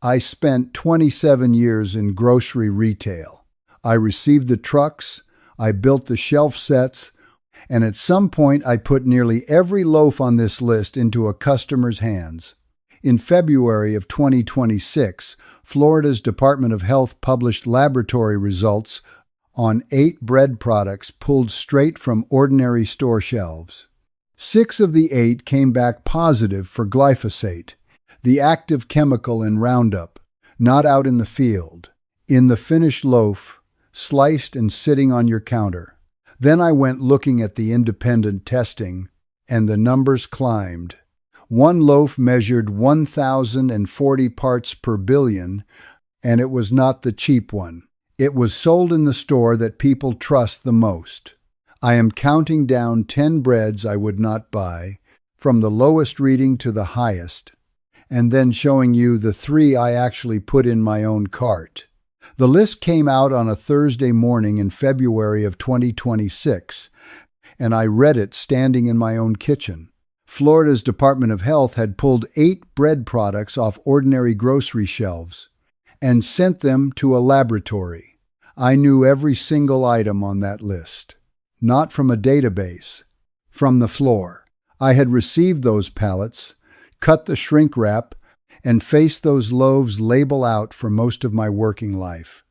I spent 27 years in grocery retail. I received the trucks, I built the shelf sets, and at some point I put nearly every loaf on this list into a customer's hands. In February of 2026, Florida's Department of Health published laboratory results on 8 bread products pulled straight from ordinary store shelves. 6 of the 8 came back positive for glyphosate, the active chemical in Roundup, not out in the field, in the finished loaf, sliced and sitting on your counter. Then I went looking at the independent testing, and the numbers climbed. One loaf measured 1,040 parts per billion, and it was not the cheap one. It was sold in the store that people trust the most. I am counting down 10 breads I would not buy, from the lowest reading to the highest, and then showing you the 3 I actually put in my own cart. The list came out on a Thursday morning in February of 2026, and I read it standing in my own kitchen. Florida's Department of Health had pulled 8 bread products off ordinary grocery shelves and sent them to a laboratory. I knew every single item on that list. Not from a database, from the floor. I had received those pallets, cut the shrink wrap, and faced those loaves label out for most of my working life.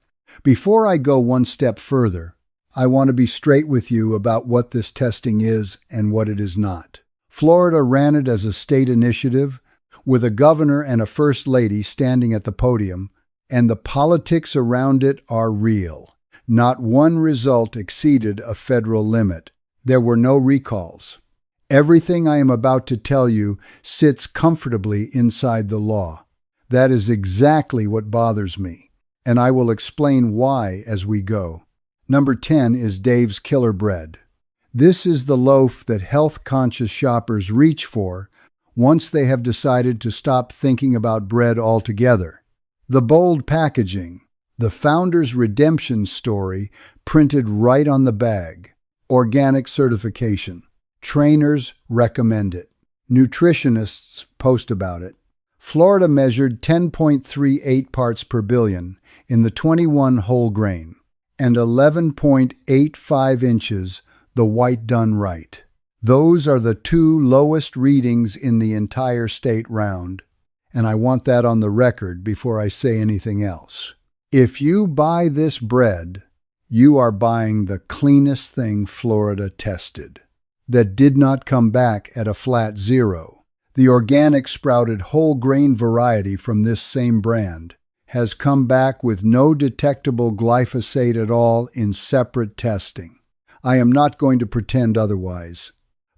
Before I go one step further, I want to be straight with you about what this testing is and what it is not. Florida ran it as a state initiative, with a governor and a first lady standing at the podium, and the politics around it are real. Not one result exceeded a federal limit. There were no recalls. Everything I am about to tell you sits comfortably inside the law. That is exactly what bothers me, and I will explain why as we go. Number 10 is Dave's Killer Bread. This is the loaf that health-conscious shoppers reach for once they have decided to stop thinking about bread altogether. The bold packaging, the founder's redemption story printed right on the bag, organic certification. Trainers recommend it. Nutritionists post about it. Florida measured 10.38 parts per billion in the 21 whole grain and 11.85 inches the white done right. Those are the 2 lowest readings in the entire state round, and I want that on the record before I say anything else. If you buy this bread, you are buying the cleanest thing Florida tested. That did not come back at a flat 0. The organic sprouted whole grain variety from this same brand has come back with no detectable glyphosate at all in separate testing. I am not going to pretend otherwise,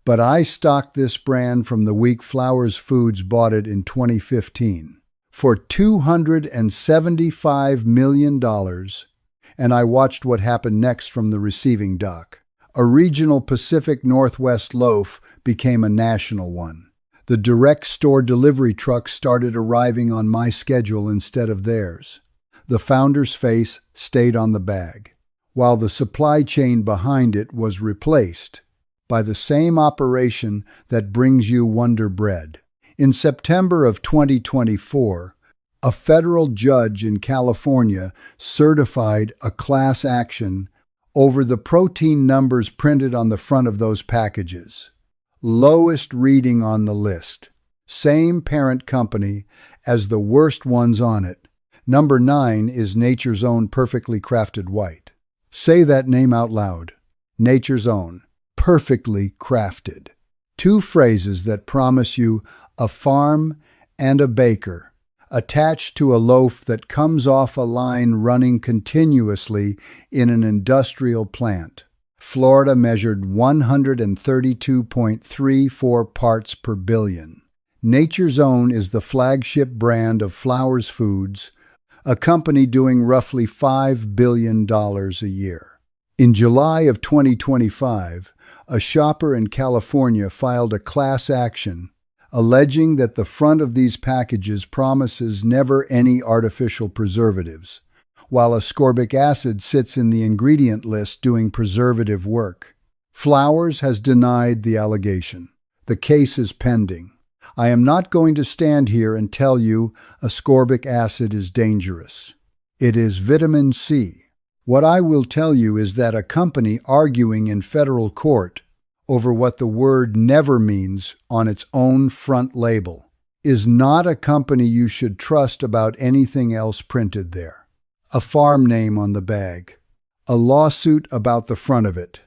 but I stocked this brand from the week Flowers Foods bought it in 2015 for $275 million, and I watched what happened next from the receiving dock. A regional Pacific Northwest loaf became a national one. The direct store delivery trucks started arriving on my schedule instead of theirs. The founder's face stayed on the bag, while the supply chain behind it was replaced by the same operation that brings you Wonder Bread. In September of 2024, a federal judge in California certified a class action over the protein numbers printed on the front of those packages. Lowest reading on the list. Same parent company as the worst ones on it. Number 9 is Nature's Own Perfectly Crafted White. Say that name out loud. Nature's Own. Perfectly crafted. 2 phrases that promise you a farm and a baker, attached to a loaf that comes off a line running continuously in an industrial plant. Florida measured 132.34 parts per billion. Nature's Own is the flagship brand of Flowers Foods, a company doing roughly $5 billion a year. In July of 2025, a shopper in California filed a class action alleging that the front of these packages promises never any artificial preservatives, while ascorbic acid sits in the ingredient list doing preservative work. Flowers has denied the allegation. The case is pending. I am not going to stand here and tell you ascorbic acid is dangerous. It is vitamin C. What I will tell you is that a company arguing in federal court over what the word never means on its own front label is not a company you should trust about anything else printed there. A farm name on the bag. A lawsuit about the front of it.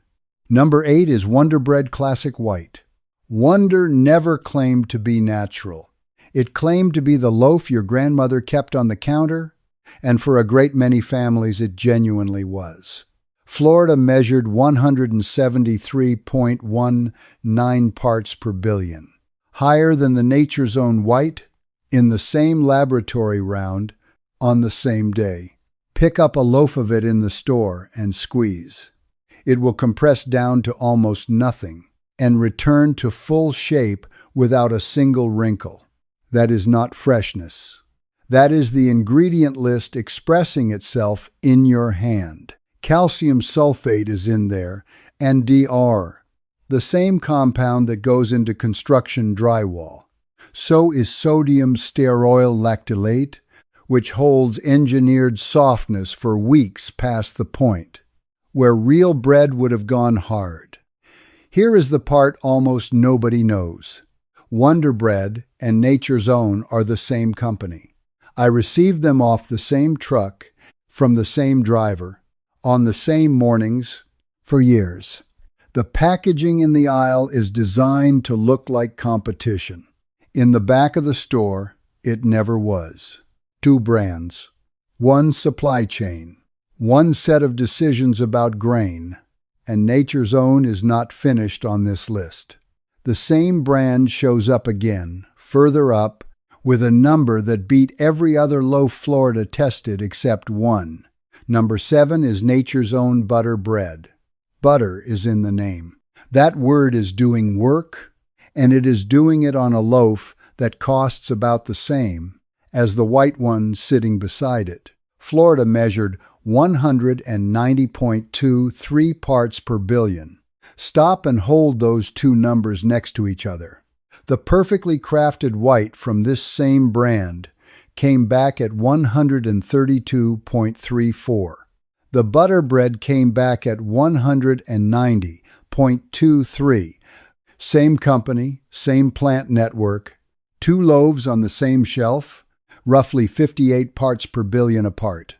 Number 8 is Wonder Bread Classic White. Wonder never claimed to be natural. It claimed to be the loaf your grandmother kept on the counter, and for a great many families it genuinely was. Florida measured 173.19 parts per billion, higher than the Nature's Own White, in the same laboratory round, on the same day. Pick up a loaf of it in the store and squeeze. It will compress down to almost nothing and return to full shape without a single wrinkle. That is not freshness. That is the ingredient list expressing itself in your hand. Calcium sulfate is in there, and DR, the same compound that goes into construction drywall. So is sodium stearoyl lactylate, which holds engineered softness for weeks past the point, where real bread would have gone hard. Here is the part almost nobody knows. Wonder Bread and Nature's Own are the same company. I received them off the same truck, from the same driver, on the same mornings, for years. The packaging in the aisle is designed to look like competition. In the back of the store, it never was. 2 brands, 1 supply chain, 1 set of decisions about grain, and Nature's Own is not finished on this list. The same brand shows up again, further up, with a number that beat every other loaf Florida tested except one. Number 7 is Nature's Own Butter Bread. Butter is in the name. That word is doing work, and it is doing it on a loaf that costs about the same as the white one sitting beside it. Florida measured 190.23 parts per billion. Stop and hold those 2 numbers next to each other. The perfectly crafted white from this same brand came back at 132.34. The butter bread came back at 190.23. Same company, same plant network, 2 loaves on the same shelf, roughly 58 parts per billion apart.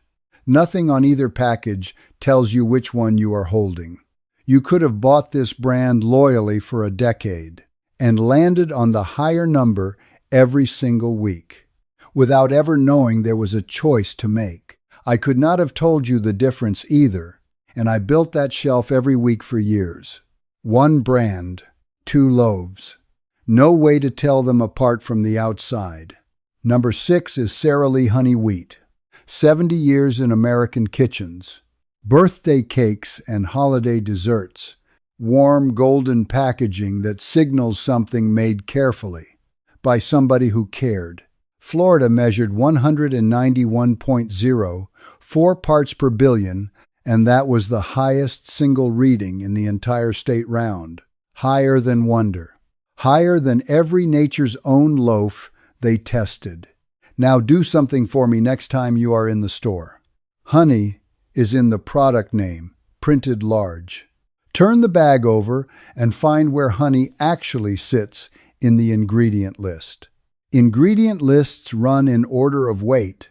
Nothing on either package tells you which one you are holding. You could have bought this brand loyally for a decade and landed on the higher number every single week, without ever knowing there was a choice to make. I could not have told you the difference either, and I built that shelf every week for years. 1 brand, 2 loaves. No way to tell them apart from the outside. Number 6 is Sara Lee Honey Wheat. 70 years in American kitchens. Birthday cakes and holiday desserts. Warm golden packaging that signals something made carefully by somebody who cared. Florida measured 191.04 parts per billion, and that was the highest single reading in the entire state round. Higher than Wonder. Higher than every Nature's Own loaf they tested. Now do something for me next time you are in the store. Honey is in the product name, printed large. Turn the bag over and find where honey actually sits in the ingredient list. Ingredient lists run in order of weight,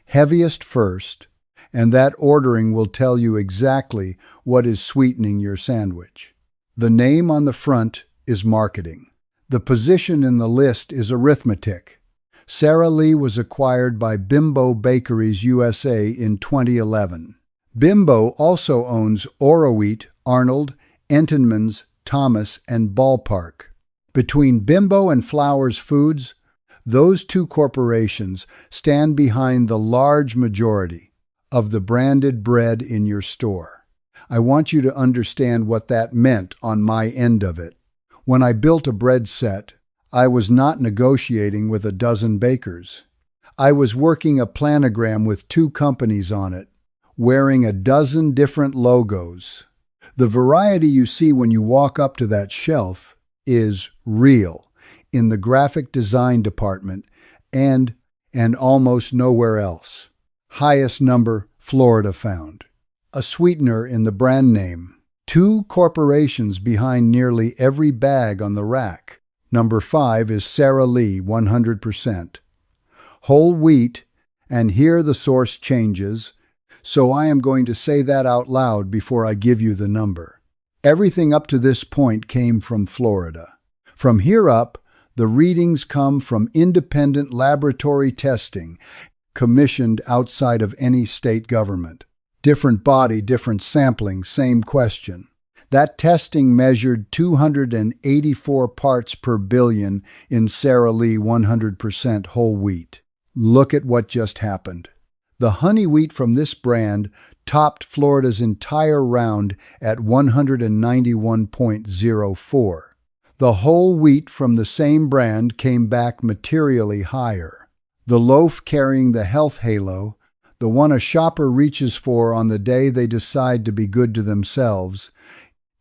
heaviest first, and that ordering will tell you exactly what is sweetening your sandwich. The name on the front is marketing. The position in the list is arithmetic. Sara Lee was acquired by Bimbo Bakeries USA in 2011. Bimbo also owns Oro-Wheat, Arnold, Entenmann's, Thomas, and Ballpark. Between Bimbo and Flowers Foods, those 2 corporations stand behind the large majority of the branded bread in your store. I want you to understand what that meant on my end of it. When I built a bread set, I was not negotiating with a dozen bakers. I was working a planogram with 2 companies on it, wearing a dozen different logos. The variety you see when you walk up to that shelf is real. in the graphic design department, and almost nowhere else. Highest number, Florida found. A sweetener in the brand name. 2 corporations behind nearly every bag on the rack. Number 5 is Sara Lee 100%. Whole wheat, and here the source changes, so I am going to say that out loud before I give you the number. Everything up to this point came from Florida. From here up, the readings come from independent laboratory testing, commissioned outside of any state government. Different body, different sampling, same question. That testing measured 284 parts per billion in Sara Lee 100% whole wheat. Look at what just happened. The honey wheat from this brand topped Florida's entire round at 191.04. The whole wheat from the same brand came back materially higher. The loaf carrying the health halo, the one a shopper reaches for on the day they decide to be good to themselves,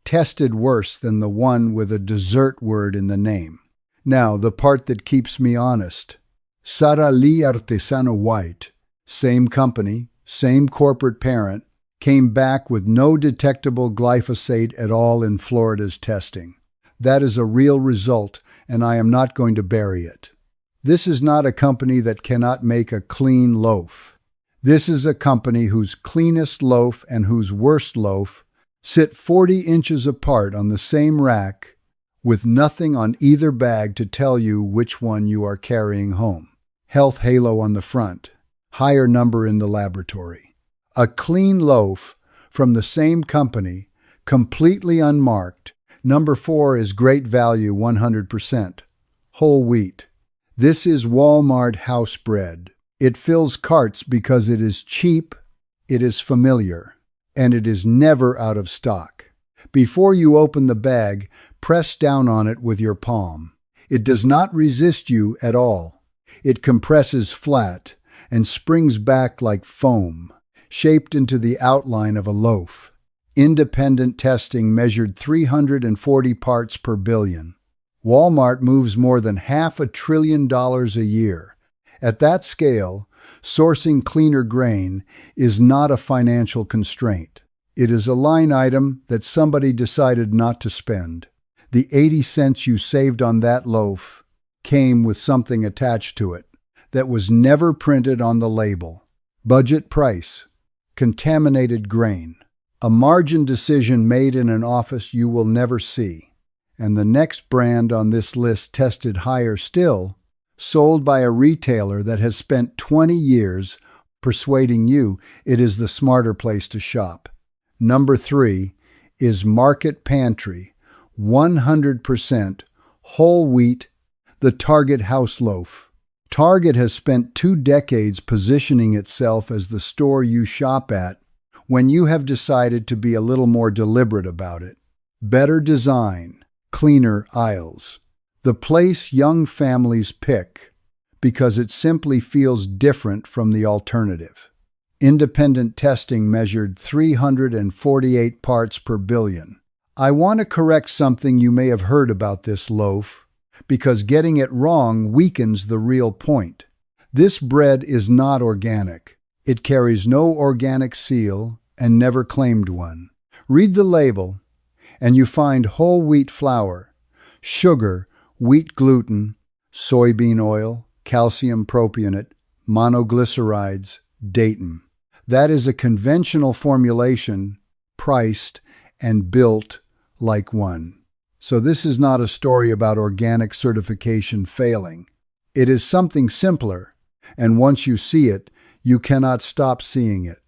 tested worse than the one with a dessert word in the name. Now, the part that keeps me honest. Sara Lee Artesano White, same company, same corporate parent, came back with no detectable glyphosate at all in Florida's testing. That is a real result, and I am not going to bury it. This is not a company that cannot make a clean loaf. This is a company whose cleanest loaf and whose worst loaf sit 40 inches apart on the same rack, with nothing on either bag to tell you which one you are carrying home. Health halo on the front, higher number in the laboratory. A clean loaf from the same company, completely unmarked. Number 4 is great value 100%. Whole wheat. This is Walmart house bread. It fills carts because it is cheap, it is familiar, and it is never out of stock. Before you open the bag, press down on it with your palm. It does not resist you at all. It compresses flat and springs back like foam, shaped into the outline of a loaf. Independent testing measured 340 parts per billion. Walmart moves more than $500 billion a year. At that scale, sourcing cleaner grain is not a financial constraint. It is a line item that somebody decided not to spend. The 80 cents you saved on that loaf came with something attached to it that was never printed on the label. Budget price, contaminated grain, a margin decision made in an office you will never see. And the next brand on this list tested higher still, sold by a retailer that has spent 20 years persuading you it is the smarter place to shop. Number 3 is Market Pantry, 100% whole wheat, the Target house loaf. Target has spent 2 decades positioning itself as the store you shop at when you have decided to be a little more deliberate about it. Better design, cleaner aisles. The place young families pick because it simply feels different from the alternative. Independent testing measured 348 parts per billion. I want to correct something you may have heard about this loaf, because getting it wrong weakens the real point. This bread is not organic. It carries no organic seal and never claimed one. Read the label, and you find whole wheat flour, sugar, wheat gluten, soybean oil, calcium propionate, monoglycerides, datum. That is a conventional formulation, priced and built like one. So this is not a story about organic certification failing. It is something simpler, and once you see it, you cannot stop seeing it.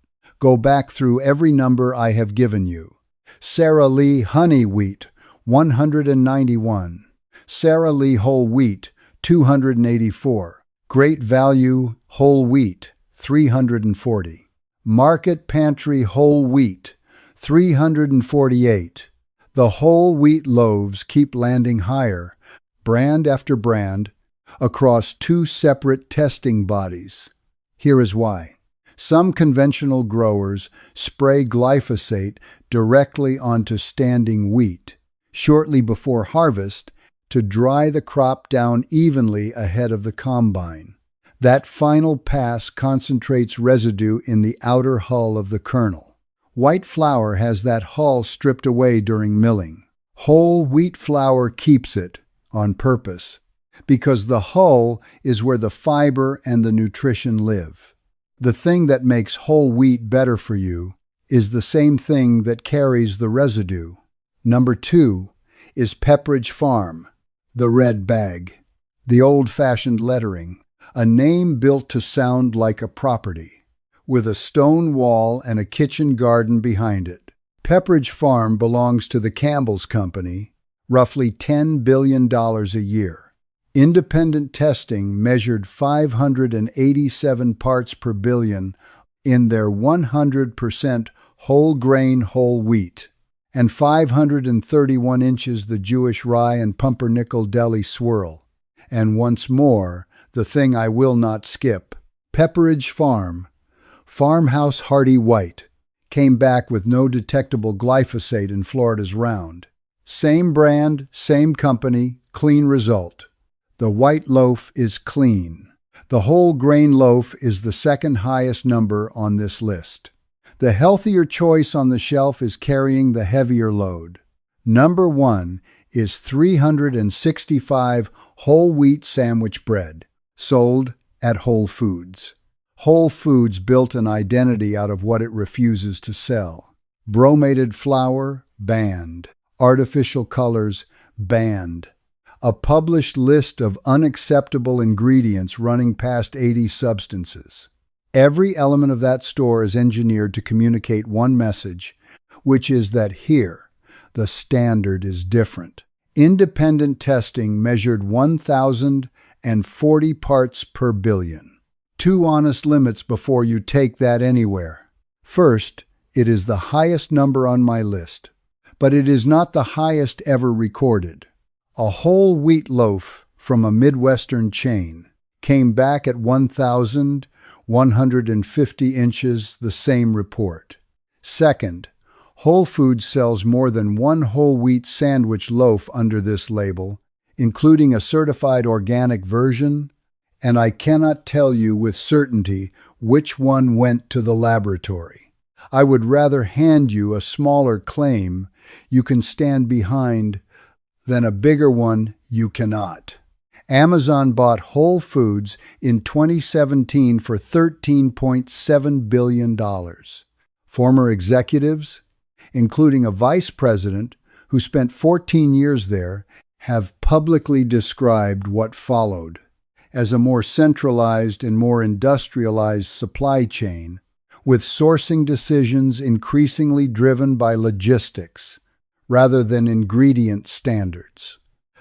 Go back through every number I have given you. Sara Lee honey wheat, 191. Sara Lee whole wheat, 284. Great value whole wheat, 340. Market Pantry whole wheat, 348. The whole wheat loaves keep landing higher, brand after brand, across 2 separate testing bodies. Here is why. Some conventional growers spray glyphosate directly onto standing wheat shortly before harvest to dry the crop down evenly ahead of the combine. That final pass concentrates residue in the outer hull of the kernel. White flour has that hull stripped away during milling. Whole wheat flour keeps it, on purpose, because the hull is where the fiber and the nutrition live. The thing that makes whole wheat better for you is the same thing that carries the residue. Number 2 is Pepperidge Farm, the red bag, the old-fashioned lettering, a name built to sound like a property, with a stone wall and a kitchen garden behind it. Pepperidge Farm belongs to the Campbell's Company, roughly $10 billion a year. Independent testing measured 587 parts per billion in their 100% whole grain whole wheat, and 531 inches the Jewish rye and pumpernickel deli swirl. And once more, the thing I will not skip, Pepperidge Farm, Farmhouse Hardy White, came back with no detectable glyphosate in Florida's round. Same brand, same company, clean result. The white loaf is clean. The whole grain loaf is the second highest number on this list. The healthier choice on the shelf is carrying the heavier load. Number 1 is 365 whole wheat sandwich bread, sold at Whole Foods. Whole Foods built an identity out of what it refuses to sell. Bromated flour, banned. Artificial colors, banned. A published list of unacceptable ingredients running past 80 substances. Every element of that store is engineered to communicate one message, which is that here, the standard is different. Independent testing measured 1,040 parts per billion. 2 honest limits before you take that anywhere. First, it is the highest number on my list, but it is not the highest ever recorded. A whole wheat loaf from a Midwestern chain came back at 1,150 inches, the same report. Second, Whole Foods sells more than 1 whole wheat sandwich loaf under this label, including a certified organic version, and I cannot tell you with certainty which one went to the laboratory. I would rather hand you a smaller claim you can stand behind than a bigger one you cannot. Amazon bought Whole Foods in 2017 for $13.7 billion. Former executives, including a vice president who spent 14 years there, have publicly described what followed as a more centralized and more industrialized supply chain, with sourcing decisions increasingly driven by logistics rather than ingredient standards.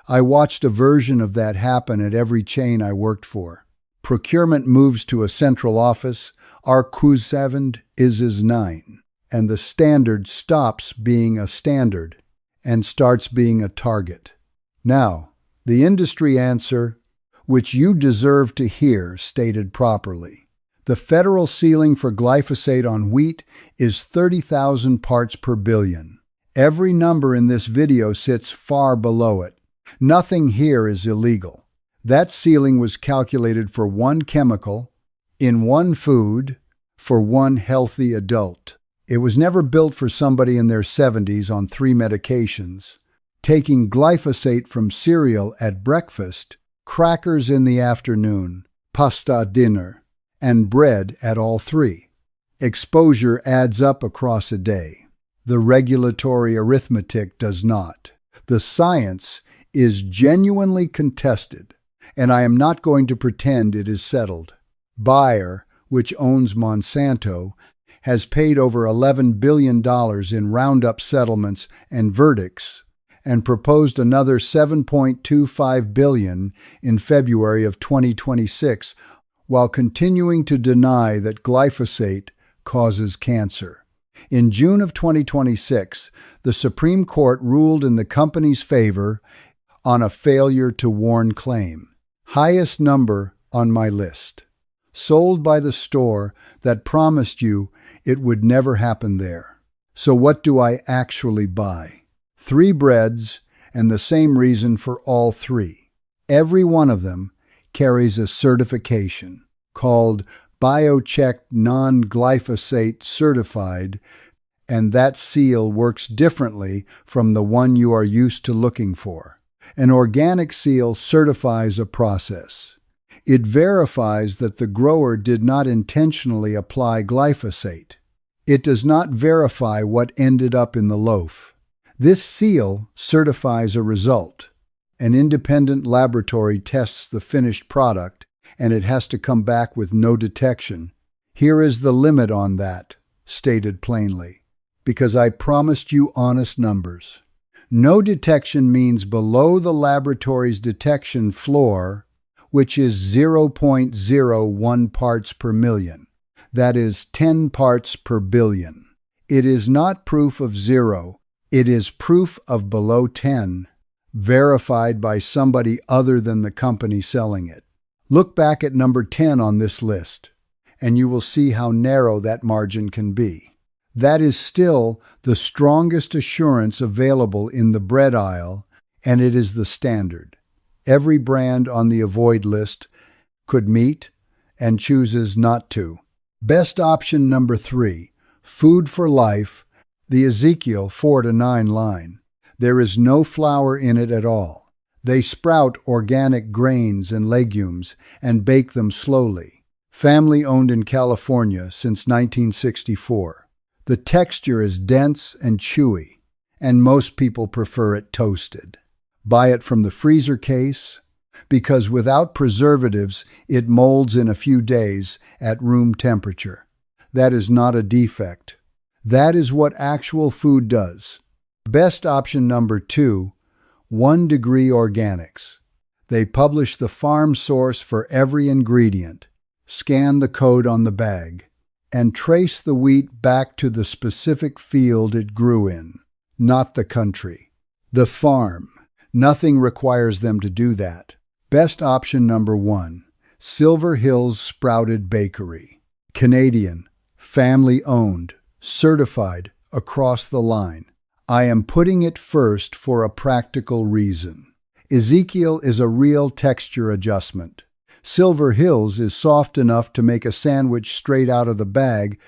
I watched a version of that happen at every chain I worked for. Procurement moves to a central office, our Q7 is 9, and the standard stops being a standard and starts being a target. Now, the industry answer, which you deserve to hear stated properly. The federal ceiling for glyphosate on wheat is 30,000 parts per billion. Every number in this video sits far below it. Nothing here is illegal. That ceiling was calculated for 1 chemical, in 1 food, for 1 healthy adult. It was never built for somebody in their 70s on 3 medications, taking glyphosate from cereal at breakfast, crackers in the afternoon, pasta at dinner, and bread at all 3. Exposure adds up across a day. The regulatory arithmetic does not. The science is genuinely contested, and I am not going to pretend it is settled. Bayer, which owns Monsanto, has paid over $11 billion in Roundup settlements and verdicts, and proposed another $7.25 billion in February of 2026, while continuing to deny that glyphosate causes cancer. In June of 2026, the Supreme Court ruled in the company's favor on a failure to warn claim. Highest number on my list. Sold by the store that promised you it would never happen there. So what do I actually buy? 3 breads and the same reason for all three. Every one of them carries a certification called Biocheck Non-Glyphosate Certified, and that seal works differently from the one you are used to looking for. An organic seal certifies a process. It verifies that the grower did not intentionally apply glyphosate. It does not verify what ended up in the loaf. This seal certifies a result. An independent laboratory tests the finished product, and it has to come back with no detection. Here is the limit on that, stated plainly, because I promised you honest numbers. No detection means below the laboratory's detection floor, which is 0.01 parts per million. That is 10 parts per billion. It is not proof of 0. It is proof of below 10, verified by somebody other than the company selling it. Look back at number 10 on this list, and you will see how narrow that margin can be. That is still the strongest assurance available in the bread aisle, and it is the standard. Every brand on the avoid list could meet and chooses not to. Best option number 3, Food for Life, the Ezekiel 4-9 line. There is no flour in it at all. They sprout organic grains and legumes and bake them slowly. Family owned in California since 1964. The texture is dense and chewy, and most people prefer it toasted. Buy it from the freezer case, because without preservatives, it molds in a few days at room temperature. That is not a defect. That is what actual food does. Best option number 2, 1 Degree Organics. They publish the farm source for every ingredient, scan the code on the bag, and trace the wheat back to the specific field it grew in, not the country. The farm. Nothing requires them to do that. Best option number 1, Silver Hills Sprouted Bakery. Canadian, family-owned, certified across the line. I am putting it first for a practical reason. Ezekiel is a real texture adjustment. Silver Hills is soft enough to make a sandwich straight out of the bag,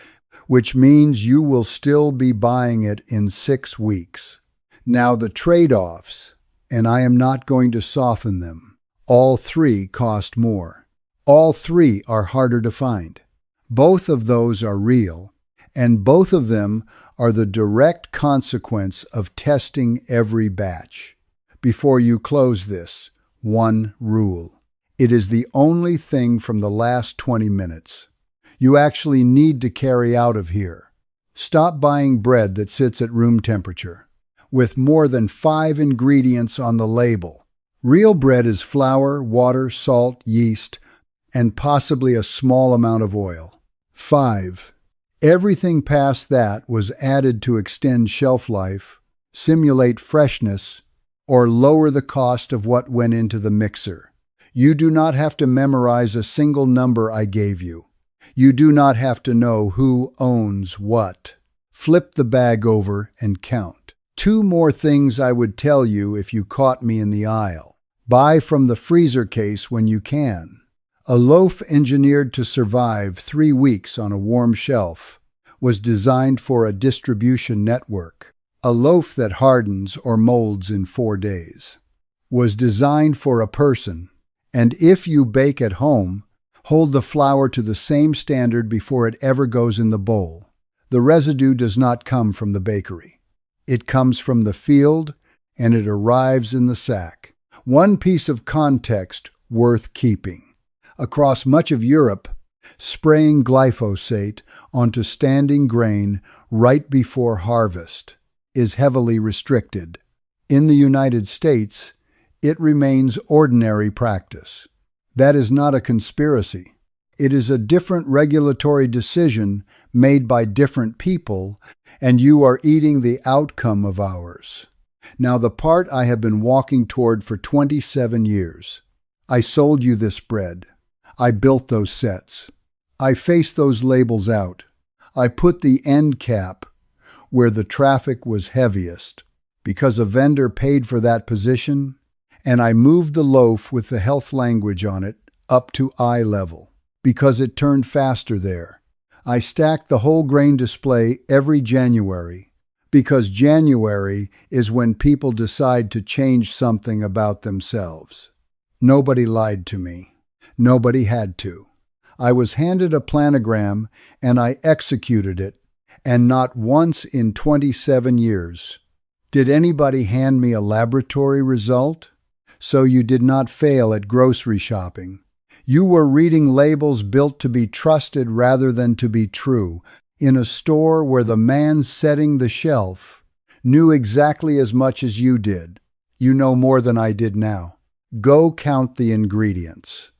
which means you will still be buying it in 6 weeks. Now the trade-offs, and I am not going to soften them. All 3 cost more. All 3 are harder to find. Both of those are real, and both of them are the direct consequence of testing every batch. Before you close this, one rule. It is the only thing from the last 20 minutes. You actually need to carry out of here. Stop buying bread that sits at room temperature, with more than 5 ingredients on the label. Real bread is flour, water, salt, yeast, and possibly a small amount of oil. 5. Everything past that was added to extend shelf life, simulate freshness, or lower the cost of what went into the mixer. You do not have to memorize a single number I gave you. You do not have to know who owns what. Flip the bag over and count. 2 more things I would tell you if you caught me in the aisle. Buy from the freezer case when you can. A loaf engineered to survive 3 weeks on a warm shelf was designed for a distribution network. A loaf that hardens or molds in 4 days was designed for a person, and if you bake at home, hold the flour to the same standard before it ever goes in the bowl. The residue does not come from the bakery. It comes from the field, and it arrives in the sack. One piece of context worth keeping. Across much of Europe, spraying glyphosate onto standing grain right before harvest is heavily restricted. In the United States, it remains ordinary practice. That is not a conspiracy. It is a different regulatory decision made by different people, and you are eating the outcome of ours. Now, the part I have been walking toward for 27 years. I sold you this bread. I built those sets. I faced those labels out. I put the end cap where the traffic was heaviest. because a vendor paid for that position, and I moved the loaf with the health language on it up to eye level because it turned faster there. I stacked the whole grain display every January because January is when people decide to change something about themselves. Nobody lied to me. Nobody had to. I was handed a planogram and I executed it, and not once in 27 years did anybody hand me a laboratory result. So you did not fail at grocery shopping. You were reading labels built to be trusted rather than to be true, in a store where the man setting the shelf knew exactly as much as you did. You know more than I did now. Go count the ingredients.